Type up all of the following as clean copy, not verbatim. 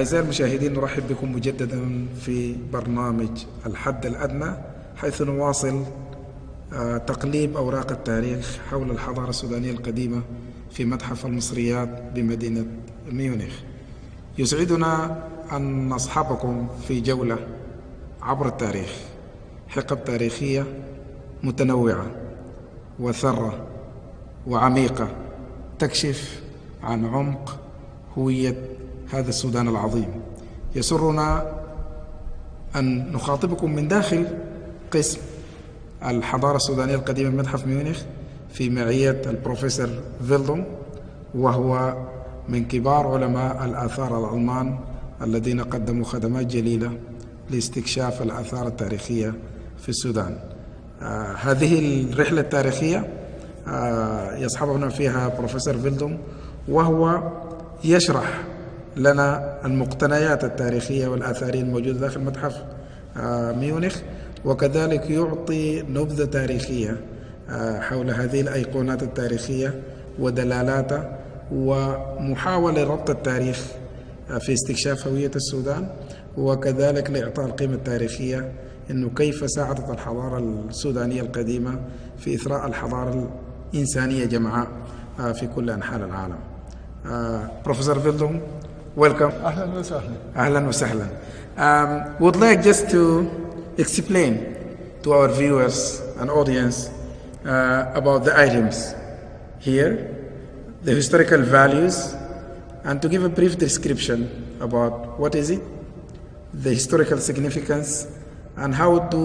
أعزائي المشاهدين، نرحب بكم مجددا في برنامج الحد الأدنى، حيث نواصل تقليب أوراق التاريخ حول الحضارة السودانية القديمة في متحف المصريات بمدينة ميونخ. يسعدنا أن نصحبكم في جولة عبر التاريخ، حقب تاريخية متنوعة وثرة وعميقة تكشف عن عمق هوية هذا السودان العظيم. يسرنا أن نخاطبكم من داخل قسم الحضارة السودانية القديمة بمتحف ميونخ في معية البروفيسور فيلدوم، وهو من كبار علماء الآثار الألمان الذين قدموا خدمات جليلة لاستكشاف الآثار التاريخية في السودان. هذه الرحلة التاريخية يصحبنا فيها بروفيسور فيلدوم، وهو يشرح لنا المقتنيات التاريخية والآثارية الموجودة داخل متحف ميونخ، وكذلك يعطي نبذة تاريخية حول هذه الأيقونات التاريخية ودلالاتها، ومحاولة ربط التاريخ في استكشاف هوية السودان، وكذلك لإعطاء القيمة التاريخية إنه كيف ساعدت الحضارة السودانية القديمة في إثراء الحضارة الإنسانية جمعاء في كل أنحاء العالم. Professor Vildum, welcome. أهلا وسهلا. أهلا وسهلا. Would like just to explain to our viewers and audience about the items here, the historical values, and to give a brief description about what is it, the historical significance, and how do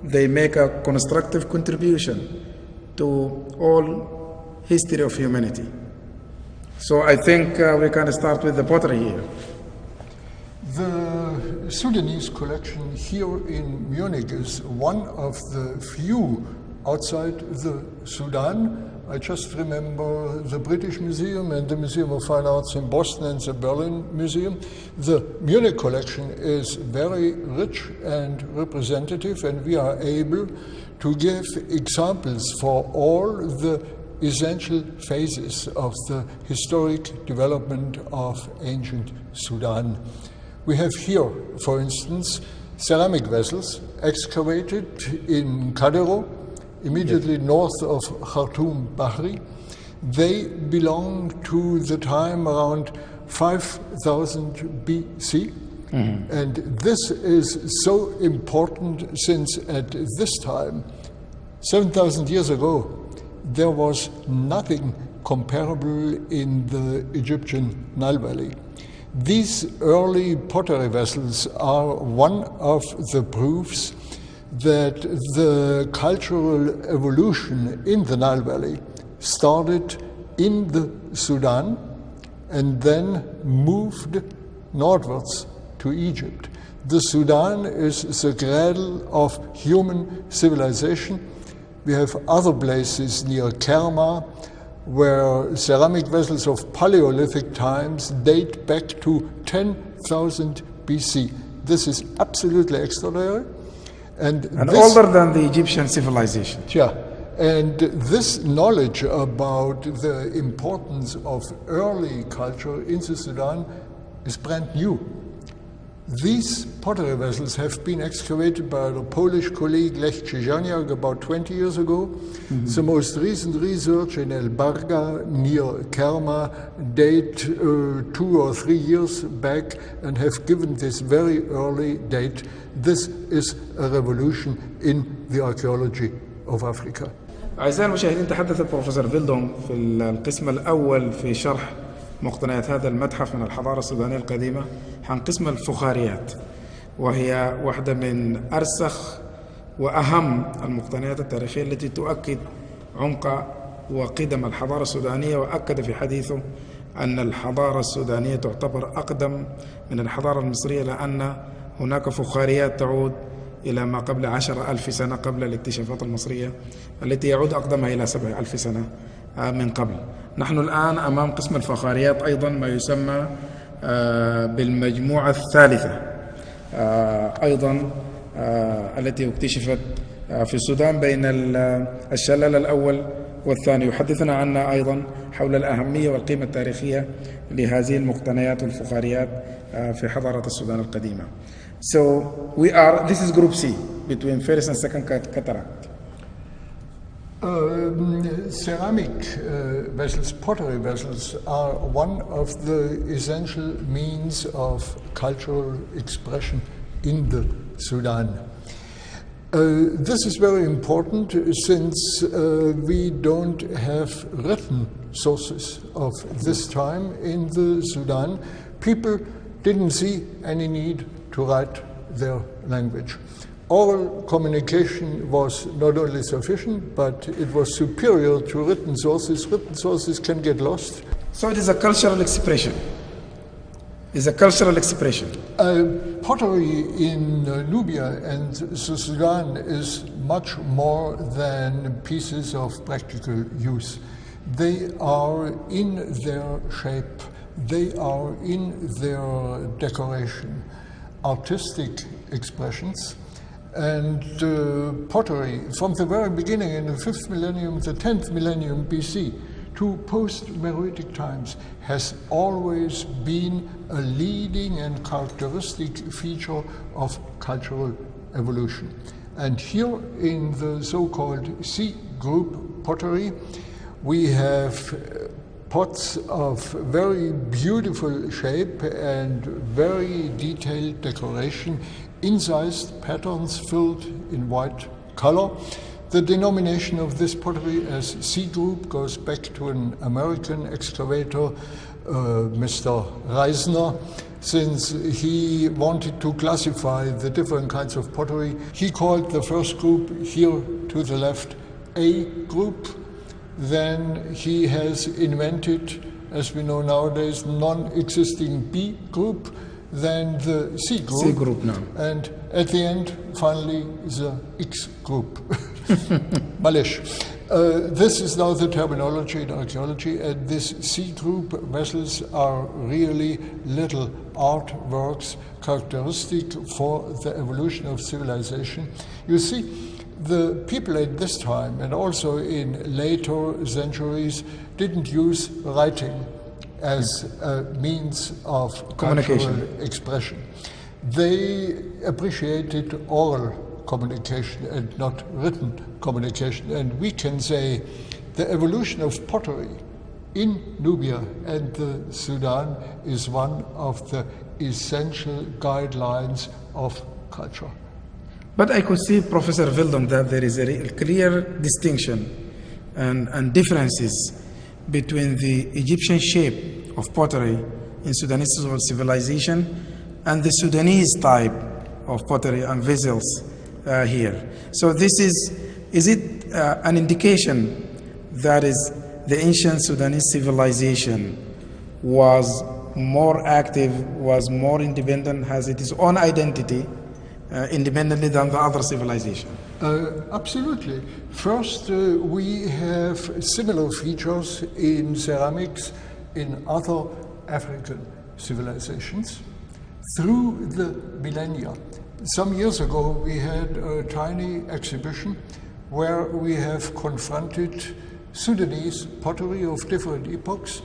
they make a constructive contribution to all history of humanity. So I think we can start with the pottery here. The Sudanese collection here in Munich is one of the few outside the Sudan. I just remember the British Museum and the Museum of Fine Arts in Boston and the Berlin Museum. The Munich collection is very rich and representative, and we are able to give examples for all the essential phases of the historic development of ancient Sudan. We have here, for instance, ceramic vessels excavated in Kadero, immediately north of Khartoum, Bahri. They belong to the time around 5000 BC. And this is so important since at this time, 7,000 years ago, there was nothing comparable in the Egyptian Nile Valley. These early pottery vessels are one of the proofs that the cultural evolution in the Nile Valley started in the Sudan and then moved northwards to Egypt. The Sudan is the cradle of human civilization. We have other places near Kerma where ceramic vessels of Paleolithic times date back to 10,000 BC. This is absolutely extraordinary. And older than the Egyptian civilization. Yeah, and this knowledge about the importance of early culture in the Sudan is brand new. These pottery vessels have been excavated by the Polish colleague Lech Krzyżaniak about 20 years ago. The most recent research in El Barga near Kerma date 2 or 3 years back and have given this very early date. This is a revolution in the archaeology of Africa. أعزائي المشاهدين، تحدث البروفيسور فيلدوم في القسم الأول في شرح مقتنيات هذا المتحف من الحضارة السودانية القديمة عن قسم الفخاريات، وهي واحدة من أرسخ وأهم المقتنيات التاريخية التي تؤكد عمق وقدم الحضارة السودانية. وأكد في حديثه أن الحضارة السودانية تعتبر أقدم من الحضارة المصرية، لأن هناك فخاريات تعود إلى ما قبل 10,000 سنة قبل الاكتشافات المصرية التي يعود أقدمها إلى 7,000 سنة من قبل. نحن الآن أمام قسم الفخاريات، أيضا ما يسمى بالمجموعة الثالثة، أيضا التي اكتشفت في السودان بين الشلال الأول والثاني يحدثنا عنها أيضا حول الأهمية والقيمة التاريخية لهذه المقتنيات والفخاريات في حضارة السودان القديمة. So this is group C between first and second cataract. Ceramic vessels, pottery vessels, are one of the essential means of cultural expression in the Sudan. This is very important since we don't have written sources of this time in the Sudan. People didn't see any need to write their language. Oral communication was not only sufficient, but it was superior to written sources. Written sources can get lost. So it is a cultural expression. It's a cultural expression. Pottery in Nubia and the Sudan is much more than pieces of practical use. They are in their shape, they are in their decoration, artistic expressions. And pottery, from the very beginning in the 5th millennium, the 10th millennium BC, to post-Meroitic times, has always been a leading and characteristic feature of cultural evolution. And here in the so-called C group pottery, we have pots of very beautiful shape and very detailed decoration, incised patterns filled in white color. The denomination of this pottery as C group goes back to an American excavator, Mr. Reisner, since he wanted to classify the different kinds of pottery. He called the first group here to the left A group. Then he has invented, as we know nowadays, non-existing B group, then the C group. C group now. And at the end, finally, the X group. Malish. This is now the terminology in archaeology, and these C group vessels are really little artworks characteristic for the evolution of civilization. You see, the people at this time, and also in later centuries, didn't use writing as a means of cultural expression. They appreciated oral communication and not written communication. And we can say the evolution of pottery in Nubia and the Sudan is one of the essential guidelines of culture. But I could see, Professor Vildon, that there is a clear distinction and differences between the Egyptian shape of pottery in Sudanese civilization and the Sudanese type of pottery and vessels here. So this is it an indication that is the ancient Sudanese civilization was more active, was more independent, has its own identity, independently than the other civilization? Absolutely. First, we have similar features in ceramics in other African civilizations through the millennia. Some years ago, we had a tiny exhibition where we have confronted Sudanese pottery of different epochs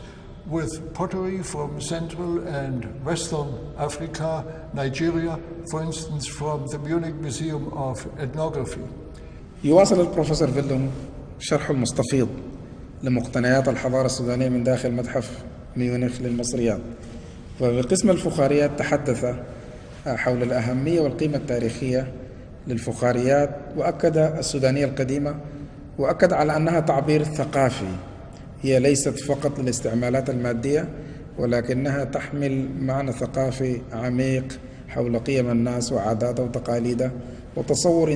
with pottery from Central and Western Africa, Nigeria, for instance, from the Munich Museum of Ethnography. يواصل البروفيسور فيلدون شرح المستفيض لمقتنيات الحضارة السودانية من داخل متحف ميونخ للمصريات. وفي قسم الفخاريات تحدث حول الأهمية والقيمة التاريخية للفخاريات، وأكد السودانية القديمة، وأكد على أنها تعبير ثقافي، هي ليست فقط للاستعمالات المادية، ولكنها تحمل معنى ثقافي عميق حول قيم الناس وعاداته وتقاليده وتصور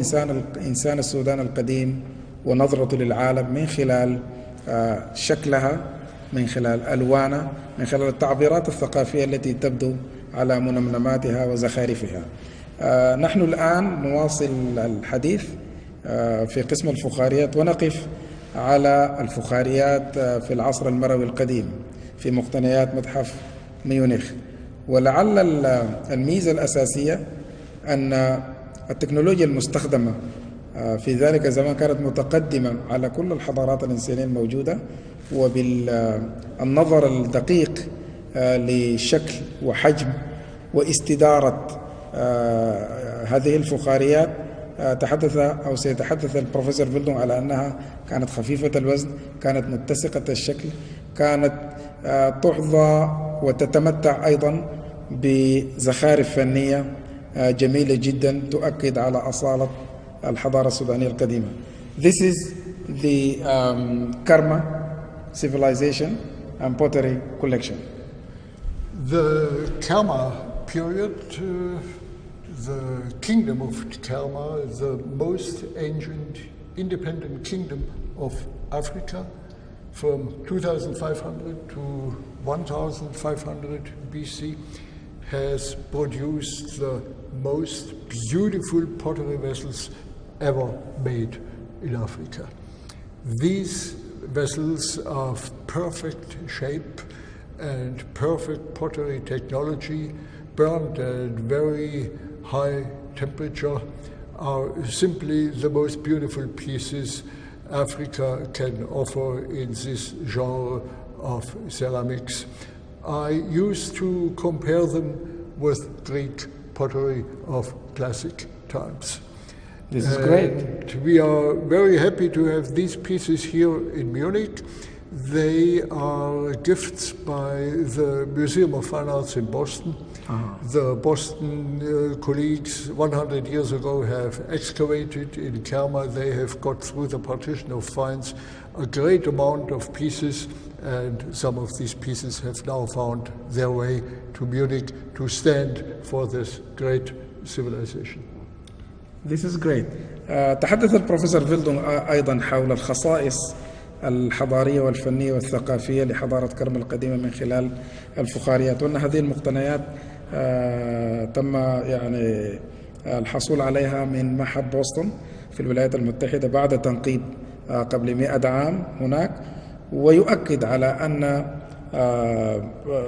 إنسان السودان القديم ونظرته للعالم من خلال شكلها، من خلال ألوانها، من خلال التعبيرات الثقافية التي تبدو على منمنماتها وزخارفها. نحن الآن نواصل الحديث في قسم الفخاريات، ونقف على الفخاريات في العصر المروي القديم في مقتنيات متحف ميونخ. ولعل الميزة الأساسية أن التكنولوجيا المستخدمة في ذلك الزمان كانت متقدمة على كل الحضارات الإنسانية الموجودة، وبالنظر الدقيق لشكل وحجم واستدارة هذه الفخاريات تحدث أو سيتحدث البروفيسور فيلدون على أنها كانت خفيفة الوزن، كانت متسقة الشكل، كانت تحظى وتتمتع أيضا بزخارف فنية جميلة جدا تؤكد على أصالة الحضارة السودانية القديمة. This is the Karma civilization and pottery collection. The Kerma period, the kingdom of Kerma, the most ancient independent kingdom of Africa, from 2500 to 1500 BC, has produced the most beautiful pottery vessels ever made in Africa. These vessels of perfect shape and perfect pottery technology, burned at very high temperature, are simply the most beautiful pieces Africa can offer in this genre of ceramics. I used to compare them with Greek pottery of classic times. This is great. We are very happy to have these pieces here in Munich. They are gifts by the Museum of Fine Arts in Boston. The Boston colleagues 100 years ago have excavated in Kerma. They have got through the partition of finds a great amount of pieces, and some of these pieces have now found their way to Munich to stand for this great civilization. This is great. تحدث البروفيسور فيلدون أيضا حول الخصائص الحضارية والفنية والثقافية لحضارة كرم القديمة من خلال الفخاريات، وأن هذه المقتنيات تم يعني الحصول عليها من معهد بوسطن في الولايات المتحدة بعد تنقيب قبل 100 عام هناك، ويؤكد على أن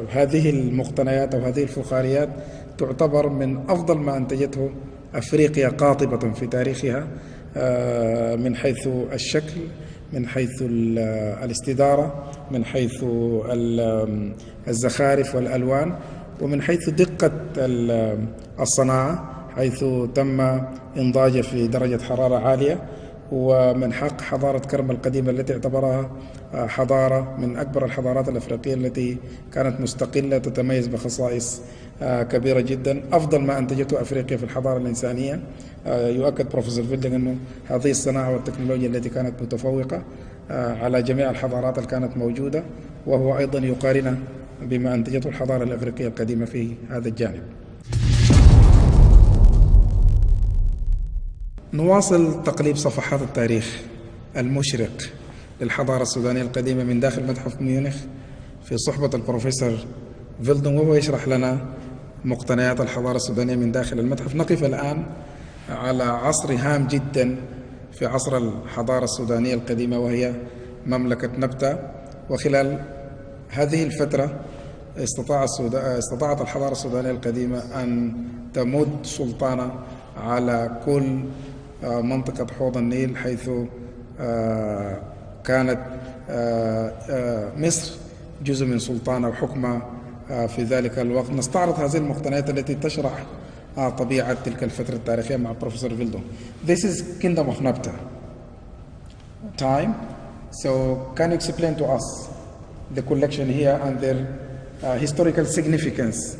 هذه المقتنيات أو هذه الفخاريات تعتبر من أفضل ما أنتجته أفريقيا قاطبة في تاريخها، من حيث الشكل، من حيث الاستدارة، من حيث الزخارف والألوان، ومن حيث دقة الصناعة، حيث تم إنضاجه في درجة حرارة عالية. ومن حق حضارة كرم القديمة التي اعتبرها حضارة من أكبر الحضارات الأفريقية التي كانت مستقلة تتميز بخصائص كبيرة جدا، أفضل ما أنتجته أفريقيا في الحضارة الإنسانية. يؤكد بروفيسور فيلدون أنه هذه الصناعة والتكنولوجيا التي كانت متفوقة على جميع الحضارات اللي كانت موجودة، وهو أيضا يقارنها بما أنتجته الحضارة الأفريقية القديمة في هذا الجانب. نواصل تقليب صفحات التاريخ المشرق للحضارة السودانية القديمة من داخل متحف ميونخ في صحبة البروفيسور فيلدون، وهو يشرح لنا مقتنيات الحضارة السودانية من داخل المتحف. نقف الآن على عصر هام جدا في عصر الحضارة السودانية القديمة، وهي مملكة نبتة. وخلال هذه الفترة استطاعت الحضارة السودانية القديمة أن تمد سلطانة على كل منطقة حوض النيل، حيث كانت مصر جزء من سلطانة وحكمة في ذلك الوقت. نستعرض هذه المقتنيات التي تشرح طبيعة تلك الفترة التاريخية مع بروفيسور فيلدون. This is Kingdom of Nabta time. So can you explain to us the collection here and their historical significance?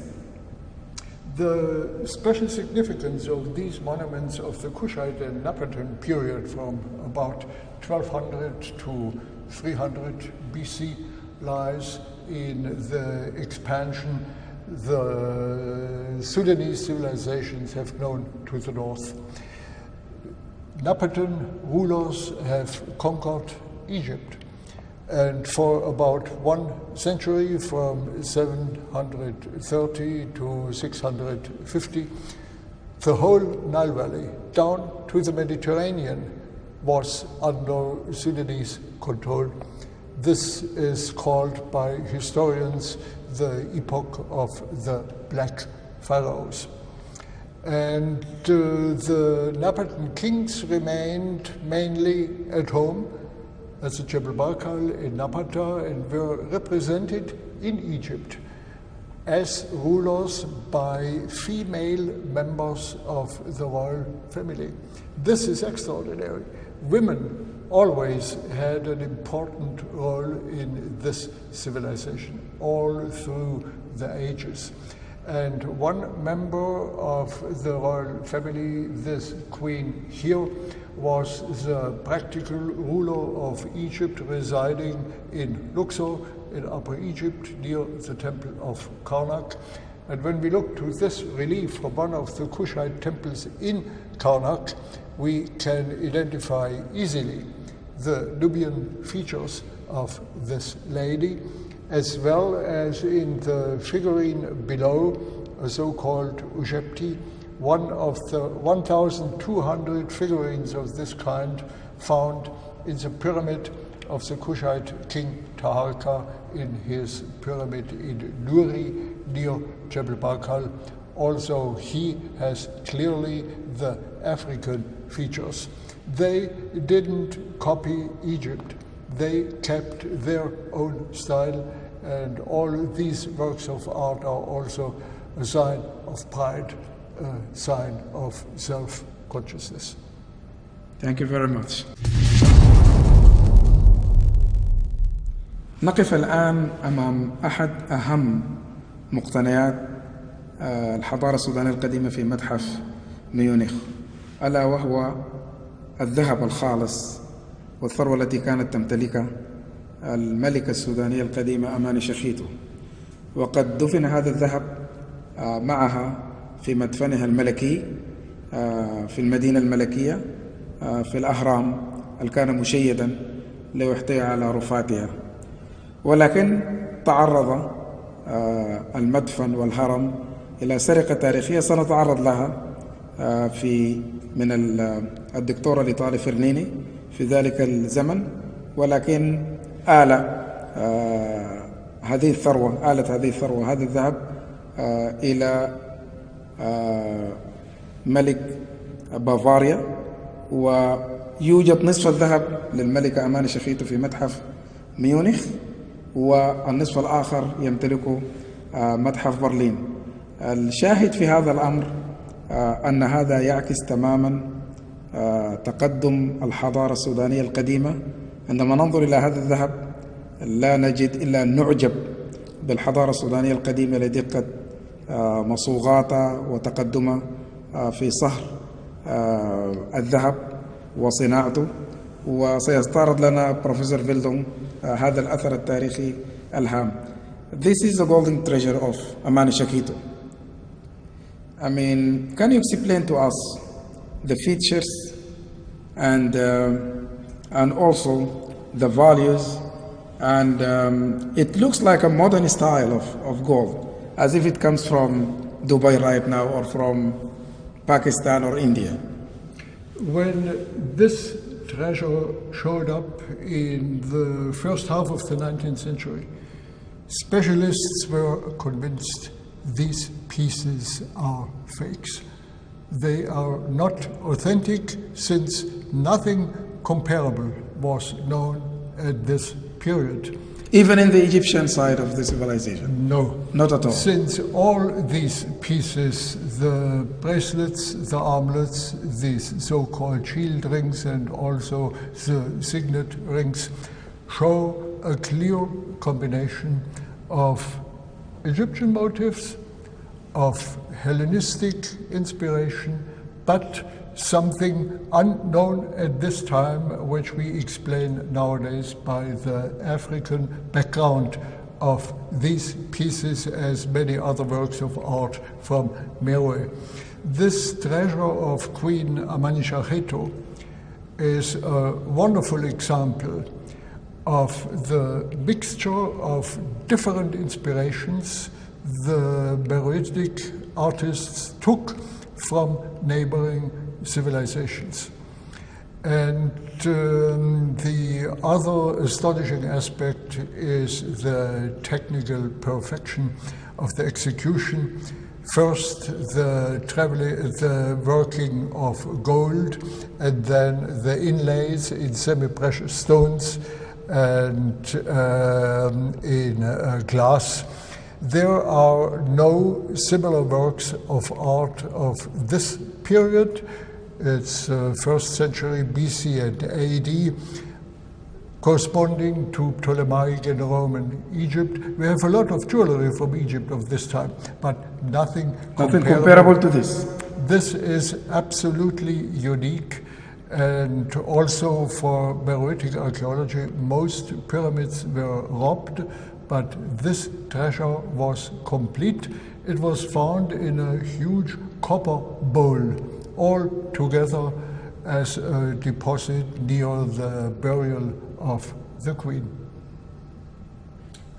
The special significance of these monuments of the Kushite and Napatan period from about 1200 to 300 BC lies in the expansion the Sudanese civilizations have known to the north. Napatan rulers have conquered Egypt, and for about 1 century, from 730 to 650, the whole Nile Valley down to the Mediterranean was under Sudanese control. This is called by historians the epoch of the Black Pharaohs. And the Nabatean kings remained mainly at home at the Jebel Barkal in Napata and were represented in Egypt as rulers by female members of the royal family. This is extraordinary. Women always had an important role in this civilization, all through the ages. And one member of the royal family, this queen here, was the practical ruler of Egypt, residing in Luxor in Upper Egypt near the temple of Karnak. And when we look to this relief from one of the Kushite temples in Karnak, we can identify easily the Nubian features of this lady, as well as in the figurine below, a so-called Ujebti, one of the 1,200 figurines of this kind found in the pyramid of the Kushite king Taharqa in his pyramid in Nuri near Jebel Barkal. Also, he has clearly the African features. They didn't copy Egypt. They kept their own style, and all these works of art are also a sign of pride, a sign of self-consciousness. Thank you very much. نقف الآن أمام أحد أهم مقتنيات الحضارة السودانية القديمة في متحف ميونخ، ألا وهو الذهب الخالص والثروة التي كانت تمتلكها الملكة السودانية القديمة أماني شخيتو. وقد دفن هذا الذهب معها في مدفنها الملكي في المدينة الملكية في الأهرام، اللي كان مشيدا ليحتوي على رفاتها. ولكن تعرض المدفن والهرم إلى سرقة تاريخية سنتعرض لها من الدكتور الإيطالي فرنيني في ذلك الزمن، ولكن هذه الثروة هذا الذهب إلى ملك بافاريا، ويوجد نصف الذهب للملكة أماني شخيتو في متحف ميونخ، والنصف الآخر يمتلكه متحف برلين. الشاهد في هذا الأمر أن هذا يعكس تماما تقدم الحضارة السودانية القديمة. عندما ننظر إلى هذا الذهب لا نجد إلا أن نعجب بالحضارة السودانية القديمة لدقة مصوغاتها وتقدمها في صهر الذهب وصناعته. وسيستعرض لنا بروفيسور فيلدون هذا الأثر التاريخي الهام. This is the golden treasure of Amani Shakito. I mean, can you explain to us the features and also the values? And it looks like a modern style of gold, as if it comes from Dubai right now or from Pakistan or India. When this treasure showed up in the first half of the 19th century, specialists were convinced these pieces are fakes. They are not authentic, since nothing comparable was known at this period. Even in the Egyptian side of the civilization? No. Not at all? Since all these pieces, the bracelets, the armlets, these so-called shield rings, and also the signet rings, show a clear combination of Egyptian motifs, of Hellenistic inspiration, but something unknown at this time, which we explain nowadays by the African background of these pieces, as many other works of art from Meroe. This treasure of Queen Amani Shakito is a wonderful example of the mixture of different inspirations the Meroitic artists took from neighboring civilizations. And the other astonishing aspect is the technical perfection of the execution. First, the working of gold, and then the inlays in semi-precious stones and in glass. There are no similar works of art of this period. It's 1st century BC and AD, corresponding to Ptolemaic and Roman Egypt. We have a lot of jewelry from Egypt of this time, but nothing comparable to this. This is absolutely unique, and also for Meroitic archaeology, most pyramids were robbed, but this treasure was complete. It was found in a huge copper bowl, all together as a deposit near the burial of the Queen.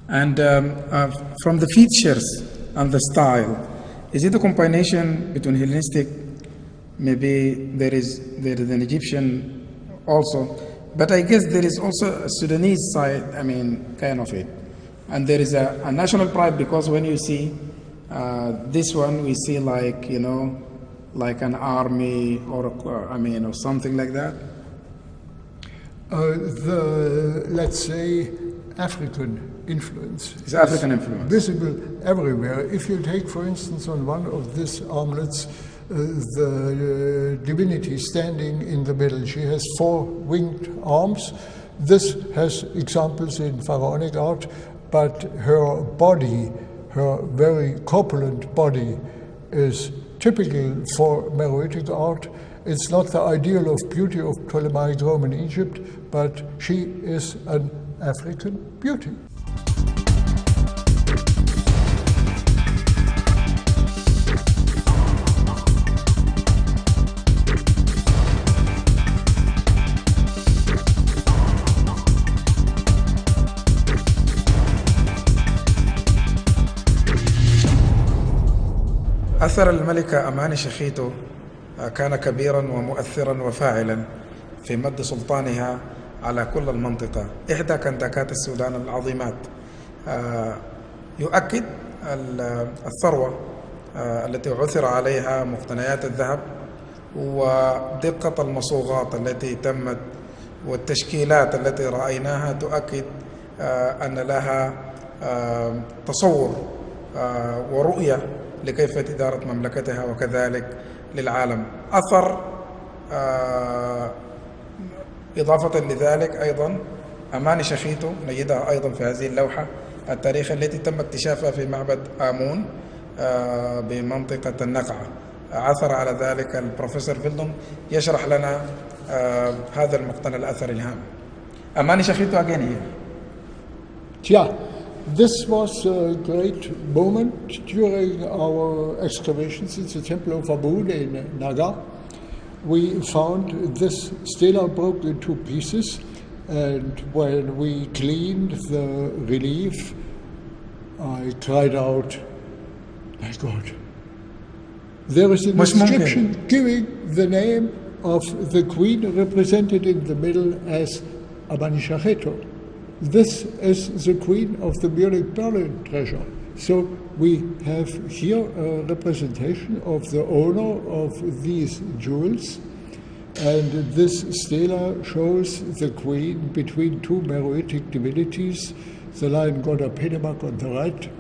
And from the features and the style, is it a combination between Hellenistic? Maybe there is an Egyptian also, but I guess there is also a Sudanese side, kind of it. And there is a national pride, because when you see this one, we see like an army or or something like that. Let's say African influence. It's African influence. Visible everywhere. If you take, for instance, on one of these armlets, the divinity standing in the middle. She has 4 winged arms. This has examples in pharaonic art, but her body, her very corpulent body, is typical for Meroitic art. It's not the ideal of beauty of Ptolemaic Roman Egypt, but she is an African beauty. أثر الملكة أماني شخيتو كان كبيرا ومؤثرا وفاعلا في مد سلطانها على كل المنطقة. إحدى كنداكات السودان العظيمات. يؤكد الثروة التي عثر عليها مقتنيات الذهب ودقة المصوغات التي تمت والتشكيلات التي رأيناها تؤكد أن لها تصور ورؤية لكيفية إدارة مملكتها وكذلك للعالم. أثر إضافة لذلك أيضا أماني شخيتو نجدها أيضا في هذه اللوحة التاريخية التي تم اكتشافها في معبد آمون بمنطقة النقعة. عثر على ذلك البروفيسور فيلدون يشرح لنا هذا المقتنى الأثري الهام. أماني شخيتو again here. Yeah. This was a great moment during our excavations in the Temple of Amun in Naga. We found this stela broke in 2 pieces, and when we cleaned the relief, I cried out, my God, there is an inscription giving the name of the queen represented in the middle as Amani Shacheto. This is the queen of the Munich Berlin treasure. So we have here a representation of the owner of these jewels, and this stela shows the queen between 2 Meroitic divinities, the lion god Apenemak on the right,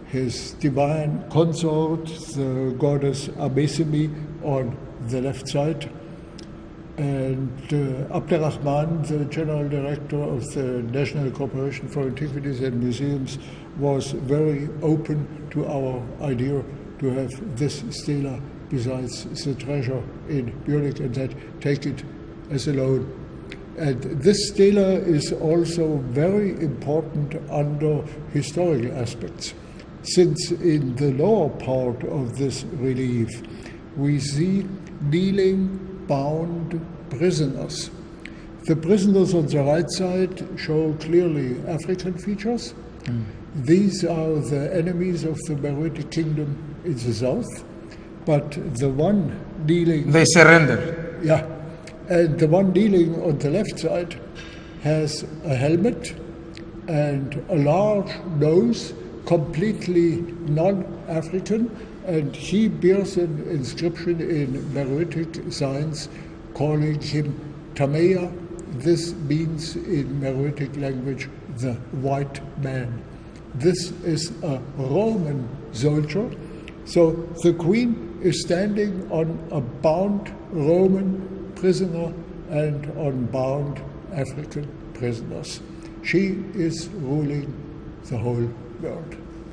his divine consort, the goddess Abesemi, on the left side. And Abderrahman, the general director of the National Corporation for Antiquities and Museums, was very open to our idea to have this stela besides the treasure in Munich, and that take it as a loan. And this stela is also very important under historical aspects, since in the lower part of this relief we see kneeling bound prisoners. The prisoners on the right side show clearly African features. These are the enemies of the Meroitic kingdom in the south, but the one kneeling... They surrender. Yeah, and the one kneeling on the left side has a helmet and a large nose, completely non-African, and he bears an inscription in Meroitic signs calling him Tameya. This means in Meroitic language the white man. This is a Roman soldier, so the queen is standing on a bound Roman prisoner and on bound African prisoners. She is ruling the whole world.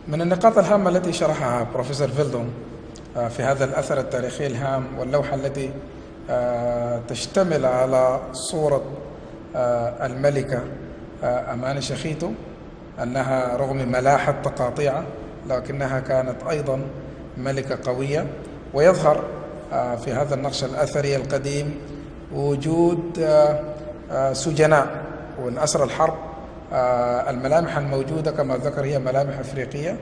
من النقاط الهامة التي شرحها بروفيسور فيلدون في هذا الأثر التاريخي الهام واللوحة التي تشتمل على صورة الملكة أماني شخيتو، أنها رغم ملاحة تقاطيعة لكنها كانت أيضا ملكة قوية. ويظهر في هذا النقش الأثري القديم وجود سجناء ومن أسر الحرب. الملامح الموجودة كما ذكر هي ملامح أفريقية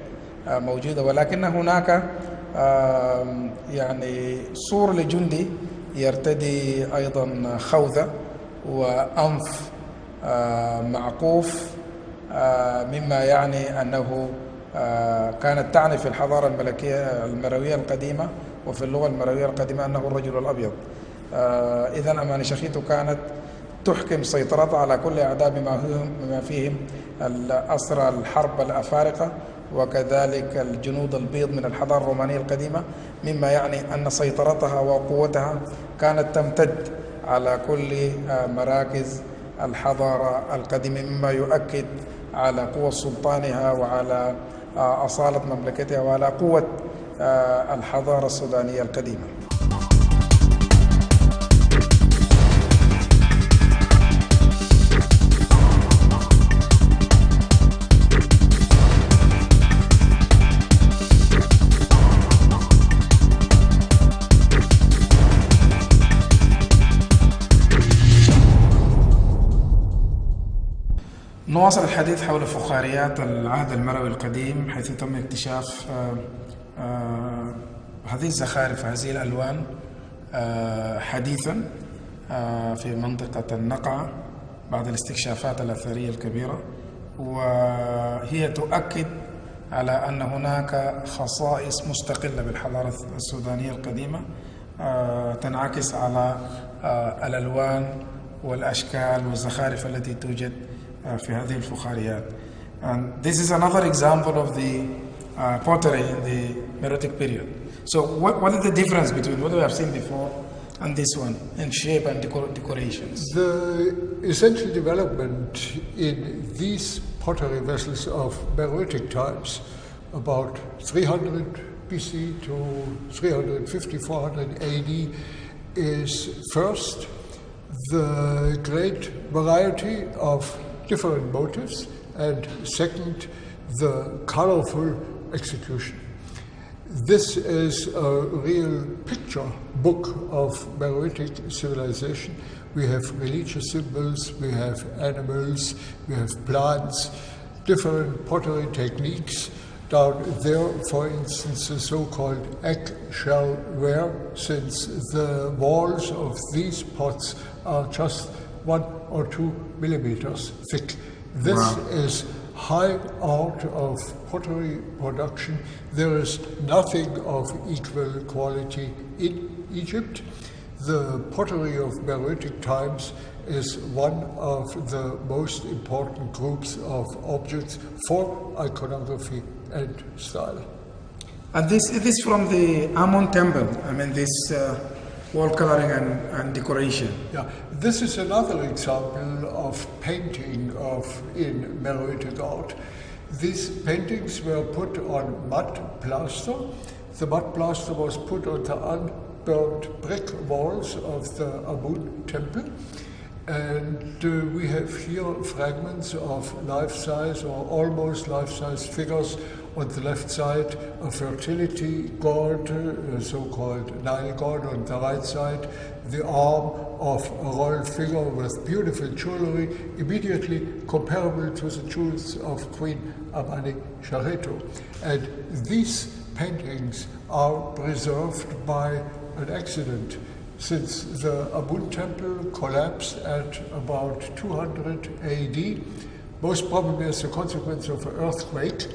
موجودة، ولكن هناك يعني صور لجندي يرتدي أيضا خوذة وأنف معقوف، مما يعني أنه كانت تعني في الحضارة المروية القديمة وفي اللغة المروية القديمة أنه الرجل الأبيض. إذن أماني شخيتو كانت تحكم سيطرتها على كل أعداء بما فيهم الأسرى الحرب الأفارقة وكذلك الجنود البيض من الحضارة الرومانية القديمة، مما يعني أن سيطرتها وقوتها كانت تمتد على كل مراكز الحضارة القديمة، مما يؤكد على قوة سلطانها وعلى أصالة مملكتها وعلى قوة الحضارة السودانية القديمة. نواصل الحديث حول فخاريات العهد المروي القديم، حيث تم اكتشاف هذه الزخارف وهذه الألوان حديثا في منطقة النقعة بعد الاستكشافات الأثرية الكبيرة، وهي تؤكد على أن هناك خصائص مستقلة بالحضارة السودانية القديمة تنعكس على الألوان والأشكال والزخارف التي توجد في هذه الفخاريات. And this is another example of the pottery in the Meroitic period. So what is the difference between what we have seen before and this one in shape and decorations? The essential development in these pottery vessels of Meroitic times, about 300 BC to 350, 400 AD, is first the great variety of different motifs, and second, the colorful execution. This is a real picture book of Meroitic civilization. We have religious symbols, we have animals, we have plants, different pottery techniques. Down there, for instance, the so-called eggshell ware, since the walls of these pots are just 1 or 2 millimeters thick. This is high art of pottery production. There is nothing of equal quality in Egypt. The pottery of Meroitic times is one of the most important groups of objects for iconography and style. And this is from the Amun temple. I mean, this wall coloring and decoration. Yeah, this is another example of painting in Meroitic art. These paintings were put on mud plaster. The mud plaster was put on the unburned brick walls of the Amun temple. And we have here fragments of life-size or almost life-size figures. On the left side, a fertility god, so-called Nile god. On the right side, the arm of a royal figure with beautiful jewelry, immediately comparable to the jewels of Queen Amani Shareto. And these paintings are preserved by an accident, since the Amun temple collapsed at about 200 AD, most probably as a consequence of an earthquake.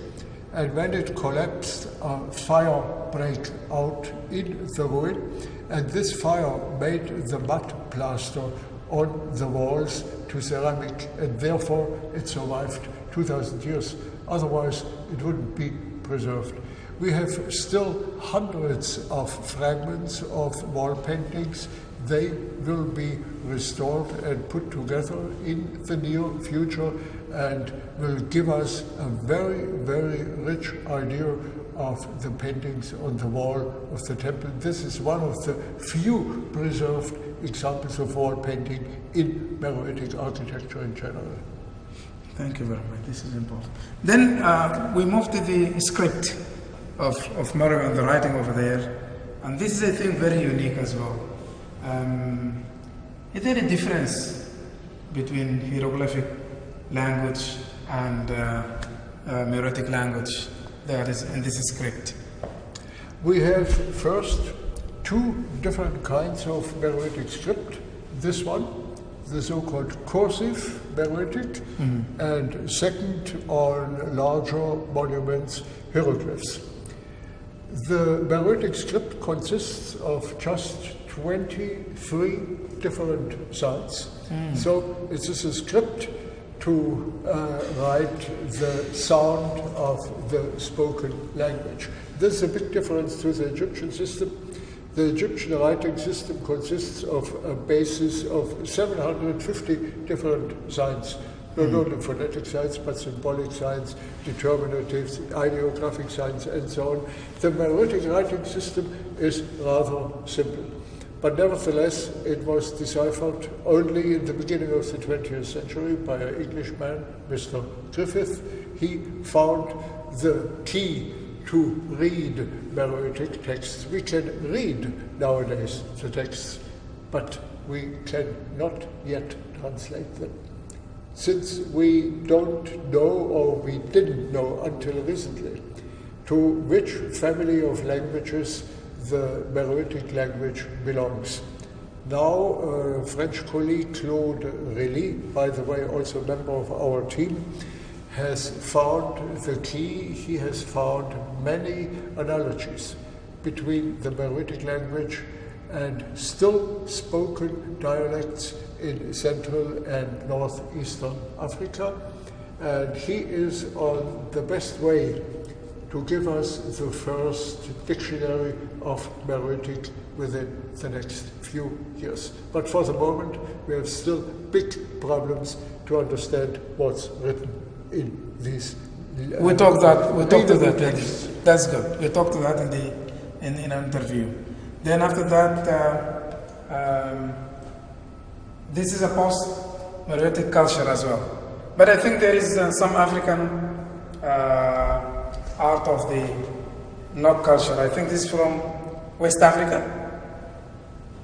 and when it collapsed, a fire broke out in the ruin, and this fire made the mud plaster on the walls to ceramic, and therefore it survived 2,000 years. Otherwise, it wouldn't be preserved. We have still hundreds of fragments of wall paintings. They will be restored and put together in the near future and will give us a very, very rich idea of the paintings on the wall of the temple. This is one of the few preserved examples of wall painting in Meroitic architecture in general. Thank you very much. This is important. Then we move to the script of Meroe and the writing over there. And this is, I think, very unique as well. Is there a difference between hieroglyphic language and Meroitic language that is in this script? We have first two different kinds of Meroitic script. This one, the so-called cursive Meroitic, and second, on larger monuments, hieroglyphs. The Meroitic script consists of just 23 different signs. So it is a script to write the sound of the spoken language. This is a big difference to the Egyptian system. The Egyptian writing system consists of a basis of 750 different signs. Not only phonetic signs, but symbolic signs, determinatives, ideographic signs, and so on. The Meroitic writing system is rather simple. But nevertheless, it was deciphered only in the beginning of the 20th century by an Englishman, Mr. Griffith. He found the key to read Meroitic texts. We can read nowadays the texts, but we cannot yet translate them. Since we don't know, or we didn't know until recently, to which family of languages the Meroitic language belongs. Now, French colleague Claude Relly, by the way, also a member of our team, has found the key. He has found many analogies between the Meroitic language and still spoken dialects in Central and Northeastern Africa. And he is on the best way to give us the first dictionary of Meroitic within the next few years. But for the moment, we have still big problems to understand what's written in these. We talked to that. That's good. We talked to that in an interview. Then after that, this is a post-Meroitic culture as well. But I think there is some African art of the Nok culture. I think this is from West Africa.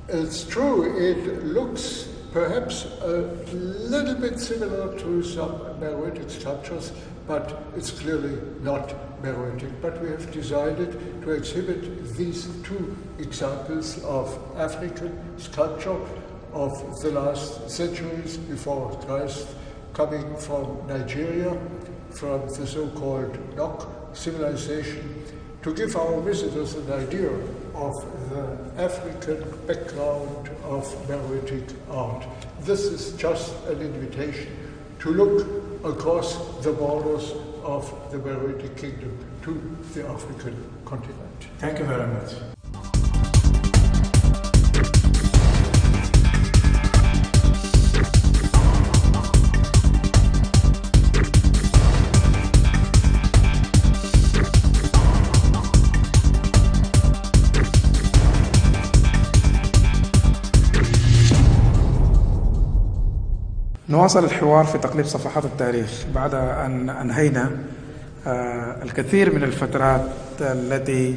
It's true. It looks perhaps a little bit similar to some Meroitic sculptures, but it's clearly not Meroitic. But we have decided to exhibit these two examples of African sculpture of the last centuries before Christ, coming from Nigeria, from the so-called Nok civilization, to give our visitors an idea of the African background of Meroitic art. This is just an invitation to look across the borders of the Meroitic kingdom to the African continent. Thank you very much. نواصل الحوار في تقليب صفحات التاريخ بعد أن أنهينا الكثير من الفترات التي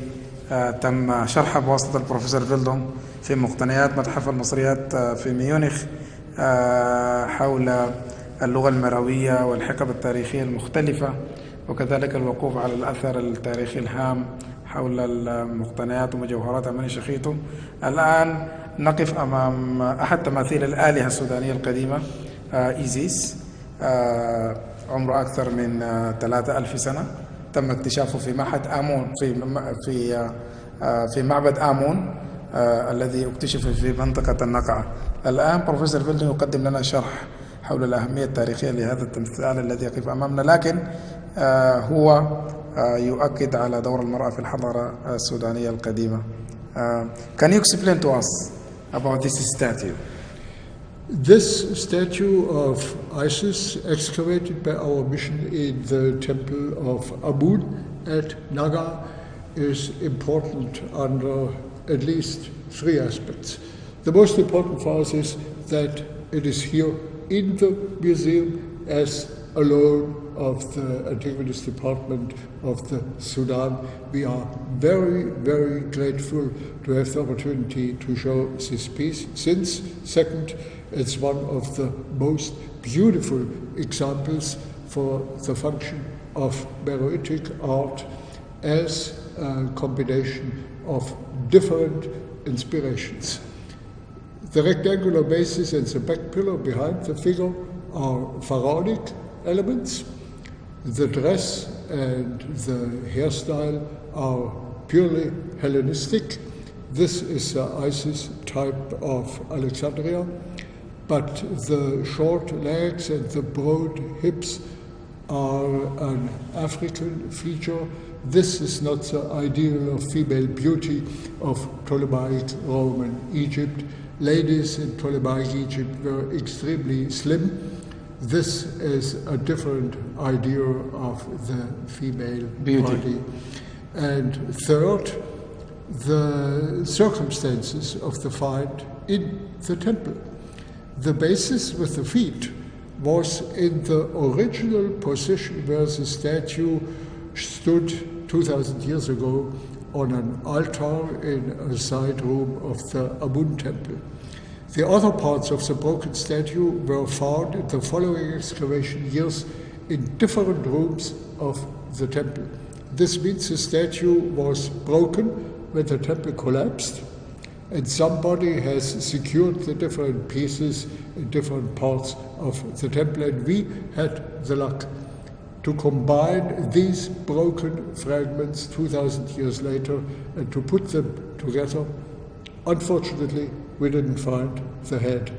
تم شرحها بواسطة البروفيسور فيلدون في مقتنيات متحف المصريات في ميونخ حول اللغة المروية والحقب التاريخية المختلفة، وكذلك الوقوف على الأثر التاريخي الهام حول المقتنيات ومجوهرات أماني شخيتو. الآن نقف أمام أحد تماثيل الآلهة السودانية القديمة، إيزيس، عمره أكثر من 3000 سنة، تم اكتشافه في معهد آمون في معبد آمون الذي اكتشف في منطقة النقعة. الآن بروفيسور فيلدون يقدم لنا شرح حول الأهمية التاريخية لهذا التمثال الذي يقف أمامنا، لكن هو يؤكد على دور المرأة في الحضارة السودانية القديمة. Can you explain to us about this statue? This statue of Isis, excavated by our mission in the temple of Amun at Naga, is important under at least three aspects. The most important for us is that it is here in the museum as a loan of the Antiquities Department of the Sudan. We are very, very grateful to have the opportunity to show this piece. Since, second, it's one of the most beautiful examples for the function of Meroitic art as a combination of different inspirations. The rectangular basis and the back pillar behind the figure are pharaonic elements. The dress and the hairstyle are purely Hellenistic. This is the Isis type of Alexandria, but the short legs and the broad hips are an African feature. This is not the ideal of female beauty of Ptolemaic Roman Egypt. Ladies in Ptolemaic Egypt were extremely slim. This is a different idea of the female body. And third, the circumstances of the find in the temple. The basis with the feet was in the original position where the statue stood 2,000 years ago on an altar in a side room of the Amun temple. The other parts of the broken statue were found in the following excavation years in different rooms of the temple. This means the statue was broken when the temple collapsed, and somebody has secured the different pieces in different parts of the temple, and we had the luck to combine these broken fragments 2,000 years later and to put them together. Unfortunately, we didn't find the head.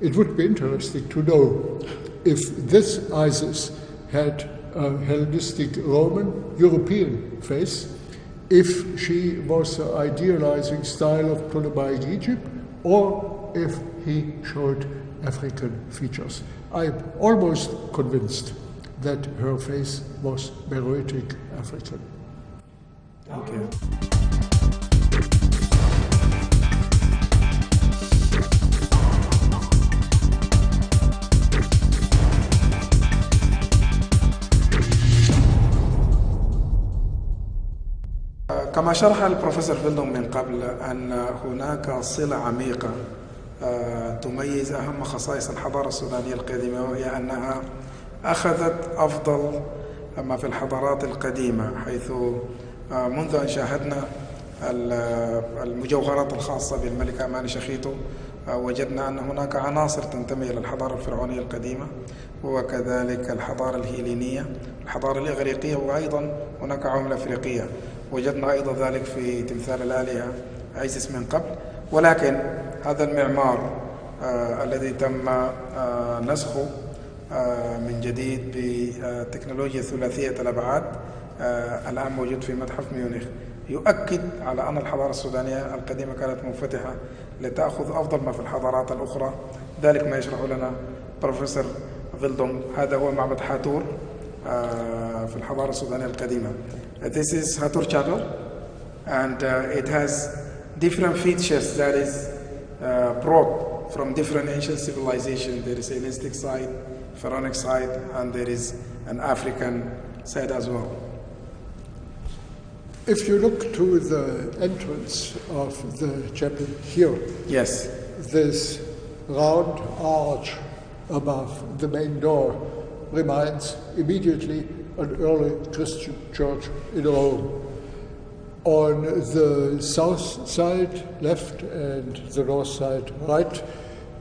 It would be interesting to know if this Isis had a Hellenistic Roman European face, if she was the idealizing style of Ptolemaic Egypt, or if he showed African features. I'm almost convinced that her face was Meroitic African. Thank you. كما شرح البروفيسور فيلدون من قبل أن هناك صلة عميقة تميز أهم خصائص الحضارة السودانية القديمة، وهي أنها أخذت أفضل ما في الحضارات القديمة، حيث منذ أن شاهدنا المجوهرات الخاصة بالملك أماني شخيتو وجدنا أن هناك عناصر تنتمي إلى الحضارة الفرعونية القديمة، وكذلك الحضارة الهيلينية، الحضارة الإغريقية، وأيضا هناك عملة أفريقية. وجدنا أيضا ذلك في تمثال الآلهة أيسس من قبل. ولكن هذا المعمار الذي تم نسخه من جديد بتكنولوجيا ثلاثية الأبعاد الآن موجود في متحف ميونخ، يؤكد على أن الحضارة السودانية القديمة كانت منفتحة لتأخذ أفضل ما في الحضارات الأخرى. ذلك ما يشرح لنا بروفيسور فيلدون. هذا هو معبد حاتور في الحضارة السودانية القديمة. This is Hatur Chador, and it has different features that is brought from different ancient civilizations. There is a Hellenistic side, Pharaonic side, and there is an African side as well. If you look to the entrance of the chapel here, yes, this round arch above the main door reminds immediately an early Christian church in Rome. On the south side left and the north side right,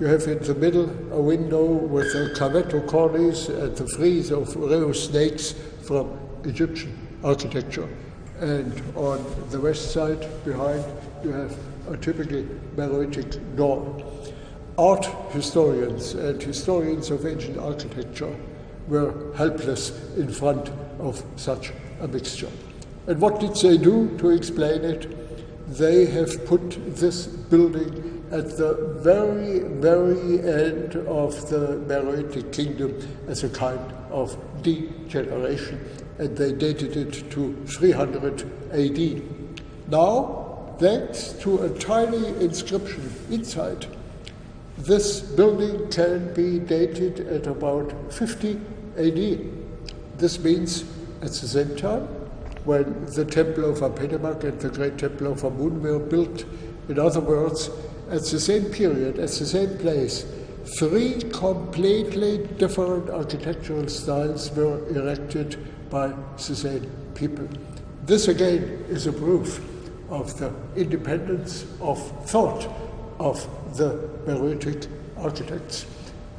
you have in the middle a window with a cavetto cornice and the frieze of reo snakes from Egyptian architecture. And on the west side behind you have a typically Baroic door. Art historians and historians of ancient architecture were helpless in front of such a mixture. And what did they do to explain it? They have put this building at the very, very end of the Baroic kingdom as a kind of degeneration, and they dated it to 300 AD. Now, thanks to a tiny inscription inside, this building can be dated at about 50 AD. This means at the same time, when the Temple of Apenemak and the Great Temple of Amun were built, in other words, at the same period, at the same place, three completely different architectural styles were erected by the same people. This again is a proof of the independence of thought of the Baroic architects.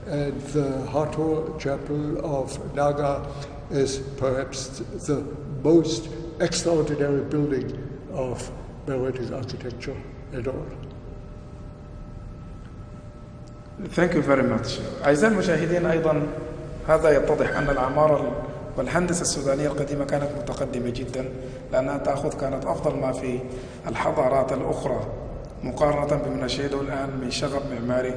And the Hathor Chapel of Naga is perhaps the most extraordinary building of Baroic architecture at all. Thank you very much. أعزائي المشاهدين، أيضا هذا يتضح أن العمارة والهندسة السودانية القديمة كانت متقدمة جدا، لأنها كانت أفضل ما في الحضارات الأخرى مقارنة بما نشهده الآن من شغب معماري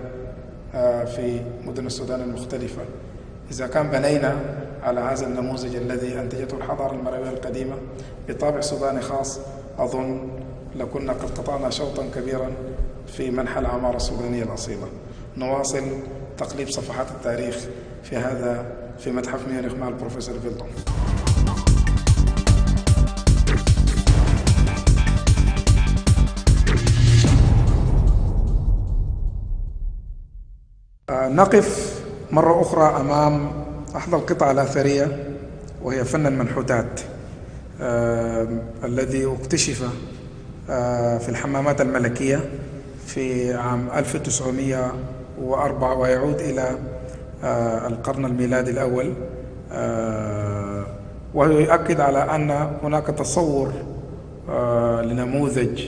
في مدن السودان المختلفة. إذا كان بنينا على هذا النموذج الذي أنتجته الحضارة المروية القديمة بطابع سوداني خاص، أظن لكنا قد قطعنا شوطا كبيرا في منحى العمارة السودانية الأصيلة. نواصل تقليب صفحات التاريخ في متحف ميونخ مع البروفيسور فيلدون. نقف مرة أخرى أمام أحدى القطع الأثرية، وهي فن المنحوتات الذي اكتشف في الحمامات الملكية في عام 1904 ويعود إلى القرن الميلادي الأول، وهو يؤكد على أن هناك تصور لنموذج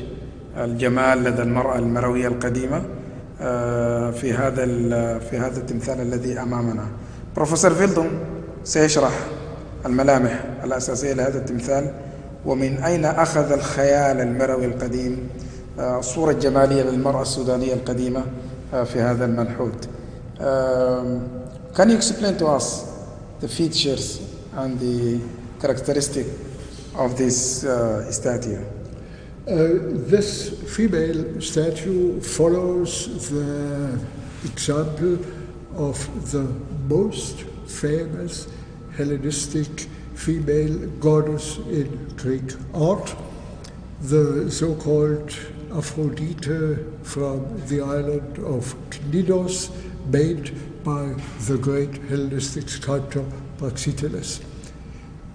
الجمال لدى المرأة المروية القديمة في هذا التمثال الذي أمامنا. بروفيسور فيلدون سيشرح الملامح الأساسية لهذا التمثال، ومن أين أخذ الخيال المروي القديم الصورة الجمالية للمرأة السودانية القديمة في هذا المنحوت. Can you explain to us the features and the characteristic of this statue? This female statue follows the example of the most famous Hellenistic female goddess in Greek art, the so-called Aphrodite from the island of Knidos, made by the great Hellenistic sculptor Praxiteles.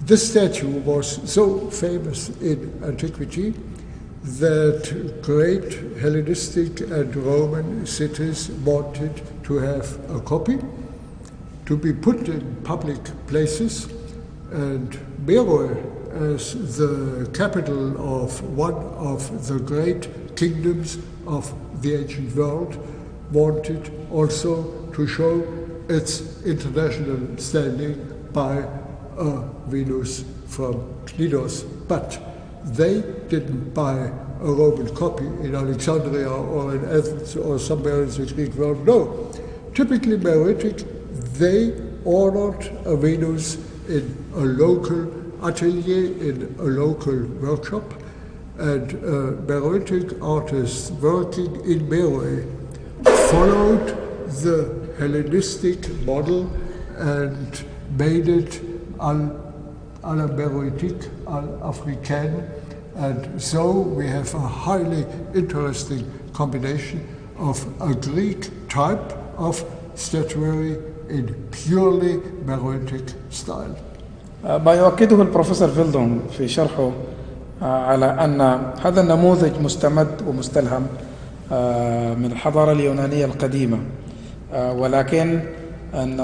This statue was so famous in antiquity that great Hellenistic and Roman cities wanted to have a copy to be put in public places, and Meroe, as the capital of one of the great kingdoms of the ancient world, wanted also to show its international standing by a Venus from Knidos. But they didn't buy a Roman copy in Alexandria or in Athens or somewhere in the Greek world. No. Typically Baroic, they ordered a Venus in a local atelier, in a local workshop, and Baroic artists working in Meroe followed the Hellenistic model and made it à la Baroique, al-Africaine, and so we have a highly interesting combination of a Greek type of statuary in purely Baroic style. ما يؤكده البروفيسور فيلدون في شرحه على أن هذا النموذج مستمد ومستلهم من الحضارة اليونانية القديمة، ولكن أن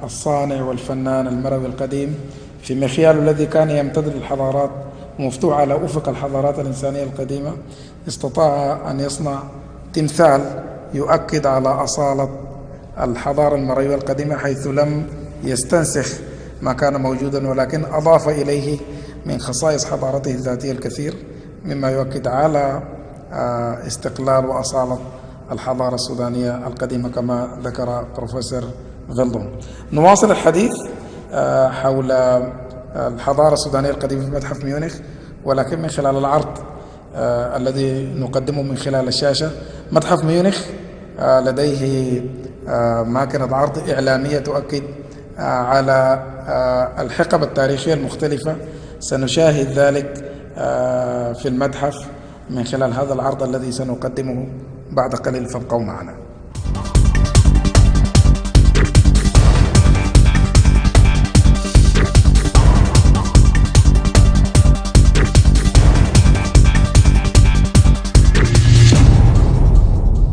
الصانع والفنان المروي القديم في مخيال الذي كان يمتد للحضارات ومفتوح على أفق الحضارات الإنسانية القديمة، استطاع أن يصنع تمثال يؤكد على أصالة الحضارة المروية القديمة، حيث لم يستنسخ ما كان موجودا ولكن أضاف إليه من خصائص حضارته الذاتية الكثير، مما يؤكد على استقلال وأصالة الحضارة السودانية القديمة كما ذكر بروفيسور فيلدون. نواصل الحديث حول الحضارة السودانية القديمة في متحف ميونخ، ولكن من خلال العرض الذي نقدمه من خلال الشاشة. متحف ميونخ لديه ماكينة عرض إعلامية تؤكد على الحقب التاريخية المختلفة. سنشاهد ذلك في المتحف من خلال هذا العرض الذي سنقدمه بعد قليل، فابقوا معنا.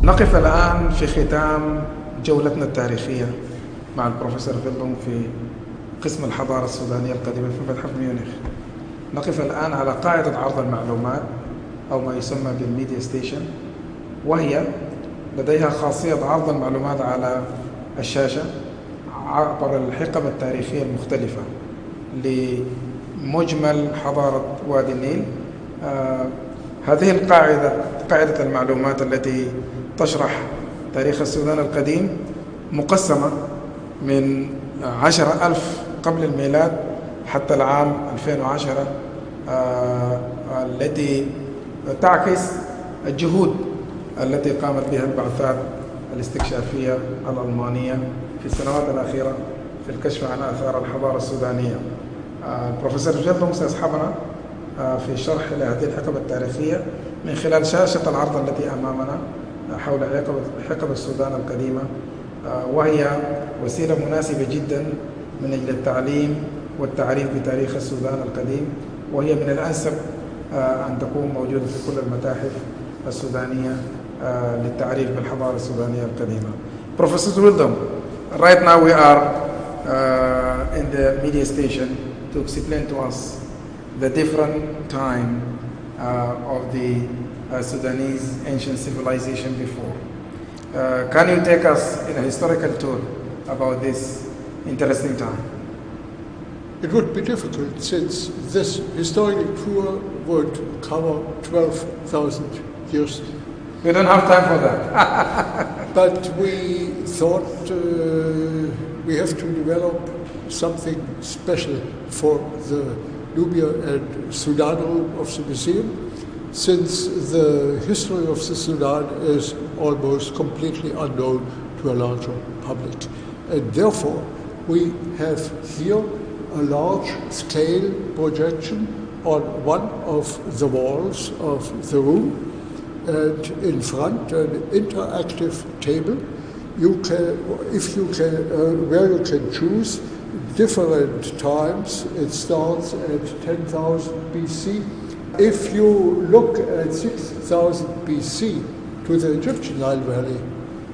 نقف الآن في ختام جولتنا التاريخية مع البروفيسور فيلدون في قسم الحضارة السودانية القديمة في متحف ميونخ. نقف الآن على قاعدة عرض المعلومات أو ما يسمى بالميديا ستيشن، وهي لديها خاصية عرض المعلومات على الشاشة عبر الحقب التاريخية المختلفة لمجمل حضارة وادي النيل. هذه القاعدة قاعدة المعلومات التي تشرح تاريخ السودان القديم مقسمة من 10,000 قبل الميلاد حتى العام 2010، التي تعكس الجهود التي قامت بها البعثات الاستكشافية الألمانية في السنوات الأخيرة في الكشف عن آثار الحضارة السودانية. البروفيسور فيلدون سيصحبنا في شرح لهذه الحقب التاريخية من خلال شاشة العرض التي أمامنا حول حقب السودان القديمة، وهي وسيلة مناسبة جدا من أجل التعليم والتعريف بتاريخ السودان القديم، وهي من الأنسب أن تكون موجودة في كل المتاحف السودانية للتعريف بالحضارة السودانية القديمة. Professor Wildom, right now we are in the media station to explain to us the different time of the Sudanese ancient civilization before. Can you take us in a historical tour about this interesting time? It would be difficult since this historical tour would cover 12,000 years. We don't have time for that. But we thought we have to develop something special for the Nubia and Sudan room of the museum, since the history of the Sudan is almost completely unknown to a larger public. And therefore, we have here a large-scale projection on one of the walls of the room, and in front an interactive table. Where you can choose different times. It starts at 10,000 BC. If you look at 6,000 BC to the Egyptian Nile Valley,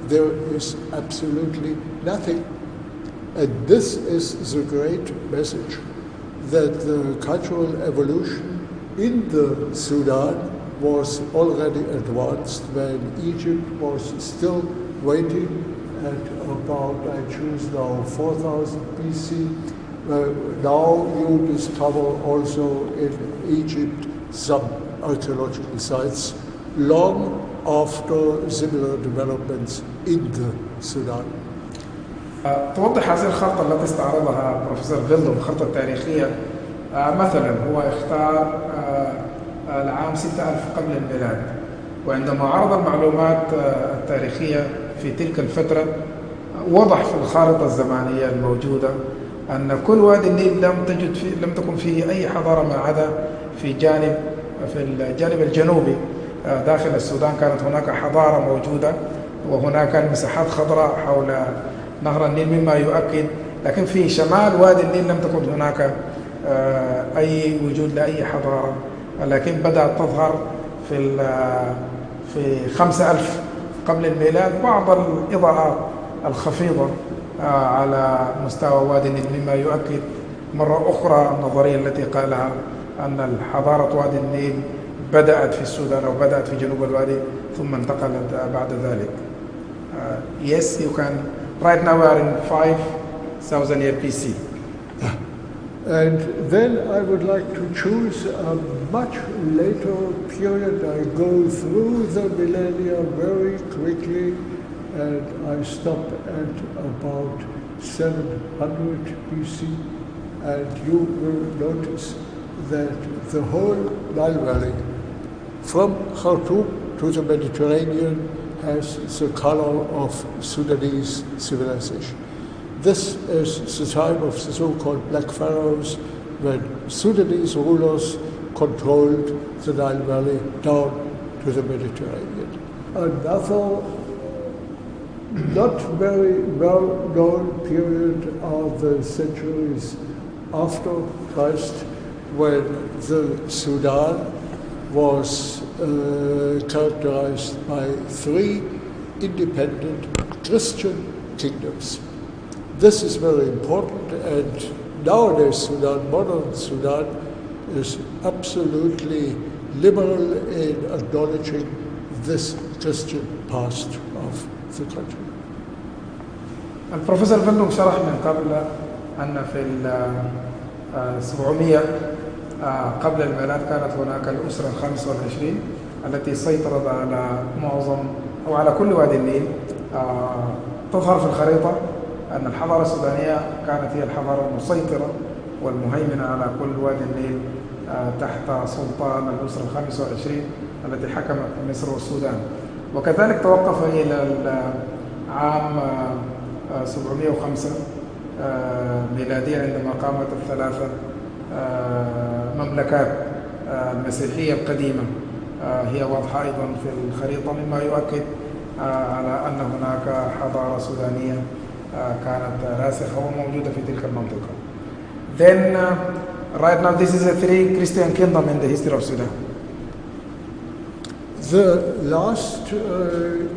there is absolutely nothing. And this is the great message, that the cultural evolution in the Sudan was already advanced when Egypt was still waiting at about, I choose now, 4,000 BC. Now you discover also in Egypt some archaeological sites long after similar developments in the Sudan. توضح هذه الخرطة التي استعرضها بروفيسور فيلدون، الخرطة التاريخية. مثلا هو اختار العام 6000 قبل الميلاد، وعندما عرض المعلومات التاريخية في تلك الفترة وضح في الخارطة الزمانية الموجودة أن كل وادي النيل لم تكن فيه أي حضارة ما عدا في الجانب الجنوبي داخل السودان. كانت هناك حضارة موجودة وهناك مساحات خضراء حول نهر النيل مما يؤكد، لكن في شمال وادي النيل لم تكن هناك أي وجود لأي حضارة، لكن بدأت تظهر في 5000 قبل الميلاد بعض الإضاءات الخفيضة على مستوى وادي النيل، مما يؤكد مرة أخرى النظرية التي قالها أن حضارة وادي النيل بدأت في السودان أو بدأت في جنوب الوادي ثم انتقلت بعد ذلك. Yes, you can. Right now we are in 5,000 year BC. And then I would like to choose a much later period. I go through the millennia very quickly, and I stop at about 700 BC, and you will notice that the whole Nile Valley, from Khartoum to the Mediterranean, has the color of Sudanese civilization. This is the time of the so-called Black Pharaohs, when Sudanese rulers controlled the Nile Valley down to the Mediterranean. Another not very well-known period are the centuries after Christ, when the Sudan was characterized by 3 independent Christian kingdoms. This is very important, and nowadays Sudan, modern Sudan, is absolutely liberal in acknowledging this Christian past of the country. البروفيسور فندق شرح من قبل أن في 700 قبل الميلاد كانت هناك الأسرة 25 التي سيطرت على معظم أو على كل وادي النيل. تظهر في الخريطة أن الحضارة السودانية كانت هي الحضارة المسيطرة والمهيمنة على كل وادي النيل تحت سلطان الأسرة 25 التي حكمت مصر والسودان. وكذلك توقف إلى العام 705 ميلاديا عندما قامت الثلاثة مملكات المسيحية القديمة. هي واضحة أيضا في الخريطة، مما يؤكد على أن هناك حضارة سودانية كانت راسخة وموجودة في تلك المنطقة. Then right now this is a 3 Christian kingdom in the history of Sudan. The last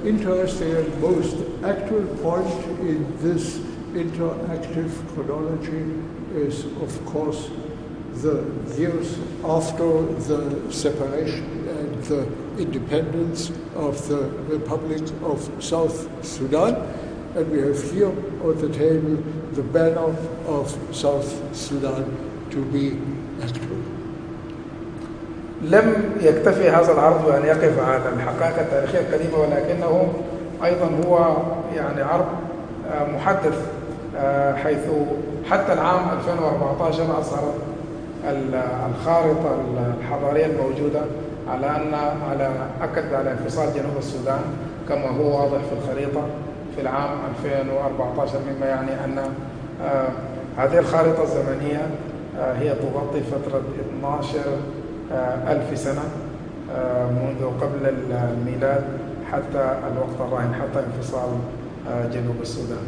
interesting and most actual point in this interactive chronology is, of course, the years after the separation and the independence of the Republic of South Sudan. And we have here on the table the banner of South Sudan to be actual. لم يكتفي هذا العرض بأن يقف على الحقائق التاريخية القديمة، ولكنه أيضا هو يعني عرض محدث، حيث حتى العام 2014 أظهرت الخارطة الحضارية الموجودة أكد على انفصال جنوب السودان كما هو واضح في الخريطة في العام 2014، مما يعني أن هذه الخارطة الزمنية هي تغطي فترة 12,000 سنة منذ قبل الميلاد حتى الوقت الراهن، حتى انفصال جنوب السودان.